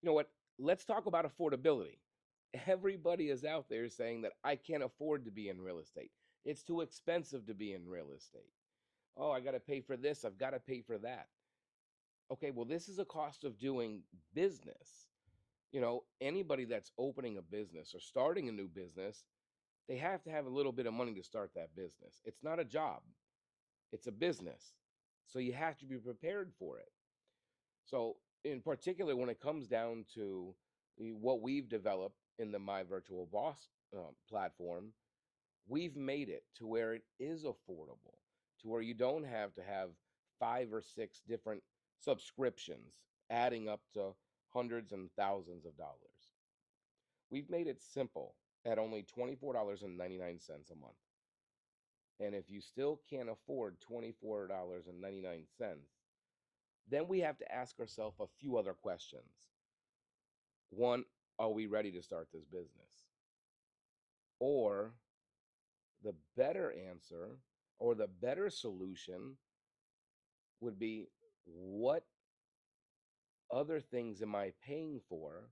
You know what? Let's talk about affordability. Everybody is out there saying that I can't afford to be in real estate. It's too expensive to be in real estate. Oh, I got to pay for this. I've got to pay for that. Okay, well, this is a cost of doing business. Anybody that's opening a business or starting a new business, they have to have a little bit of money to start that business. It's not a job, it's a business. So you have to be prepared for it. So, in particular, when it comes down to what we've developed in the My Virtual Boss platform, we've made it to where it is affordable, to where you don't have to have five or six different subscriptions adding up to hundreds and thousands of dollars. We've made it simple at only $24.99 a month. And if you still can't afford $24.99, then we have to ask ourselves a few other questions. One, are we ready to start this business? Or the better answer or the better solution would be, what other things am I paying for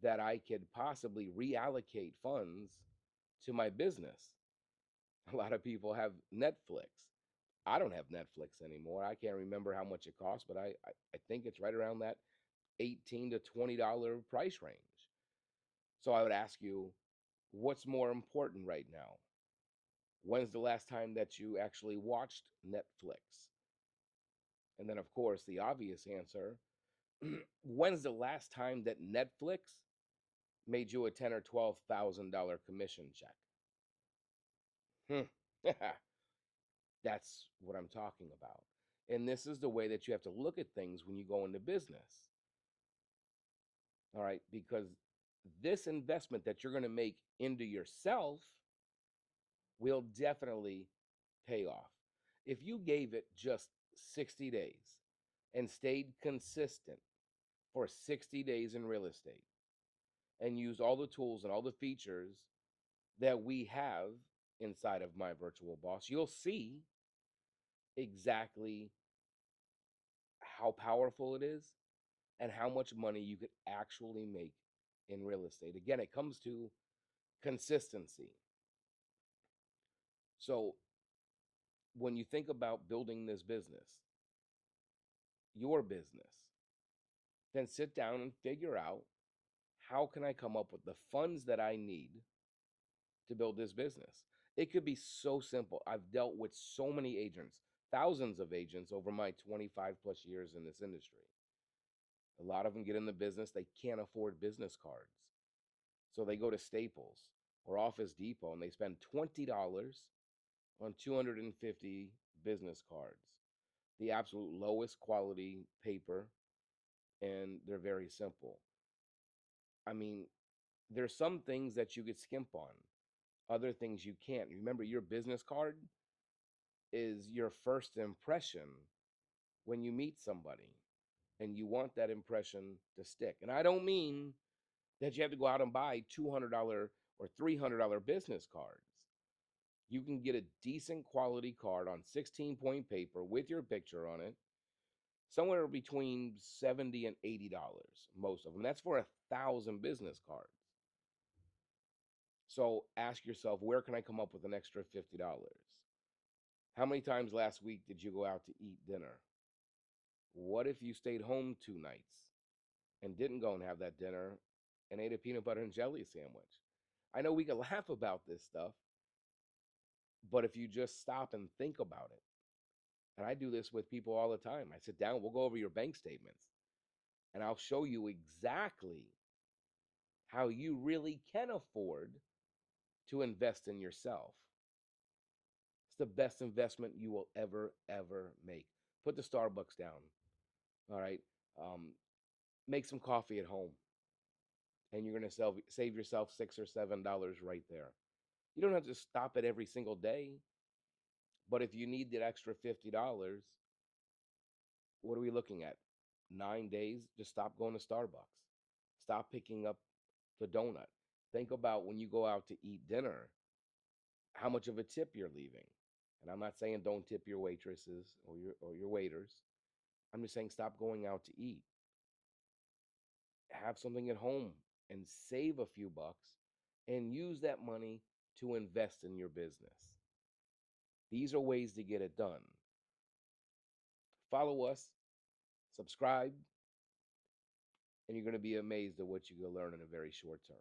that I could possibly reallocate funds to my business? A lot of people have Netflix. I don't have Netflix anymore. I can't remember how much it costs, but I think it's right around that $18 to $20 price range. So I would ask you, what's more important right now? When's the last time that you actually watched Netflix? And then, of course, the obvious answer, when's the last time that Netflix made you a ten or $12,000 commission check? Hmm. That's what I'm talking about. And this is the way that you have to look at things when you go into business. All right, because this investment that you're going to make into yourself will definitely pay off. If you gave it just 60 days and stayed consistent for 60 days in real estate and used all the tools and all the features that we have inside of My Virtual Boss, you'll see exactly how powerful it is and how much money you could actually make in real estate. Again, it comes to consistency. So, when you think about building this business, your business, then sit down and figure out, how can I come up with the funds that I need to build this business? It could be so simple. I've dealt with so many agents, thousands of agents over my 25 plus years in this industry. A lot of them get in the business, they can't afford business cards. So they go to Staples or Office Depot and they spend $20 on 250 business cards, the absolute lowest quality paper, and they're very simple. I mean, there's some things that you could skimp on, other things you can't. Remember, your business card is your first impression when you meet somebody, and you want that impression to stick. And I don't mean that you have to go out and buy $200 or $300 business cards. You can get a decent quality card on 16-point paper with your picture on it, somewhere between $70 and $80, most of them. That's for 1,000 business cards. So ask yourself, where can I come up with an extra $50? How many times last week did you go out to eat dinner? What if you stayed home 2 nights and didn't go and have that dinner and ate a peanut butter and jelly sandwich? I know we can laugh about this stuff, but if you just stop and think about it, and I do this with people all the time, I sit down, we'll go over your bank statements, and I'll show you exactly how you really can afford to invest in yourself. It's the best investment you will ever make. Put the Starbucks down. All right. Um, make some coffee at home, and you're going to save yourself $6 or $7 right there. You don't have to stop it every single day, but if you need that extra $50, what are we looking at? 9 days? Just stop going to Starbucks. Stop picking up the donut. Think about when you go out to eat dinner, how much of a tip you're leaving. And I'm not saying don't tip your waitresses or your waiters. I'm just saying stop going out to eat. have something at home and save a few bucks and use that money to invest in your business. These are ways to get it done. Follow us, subscribe, and you're going to be amazed at what you can learn in a very short term.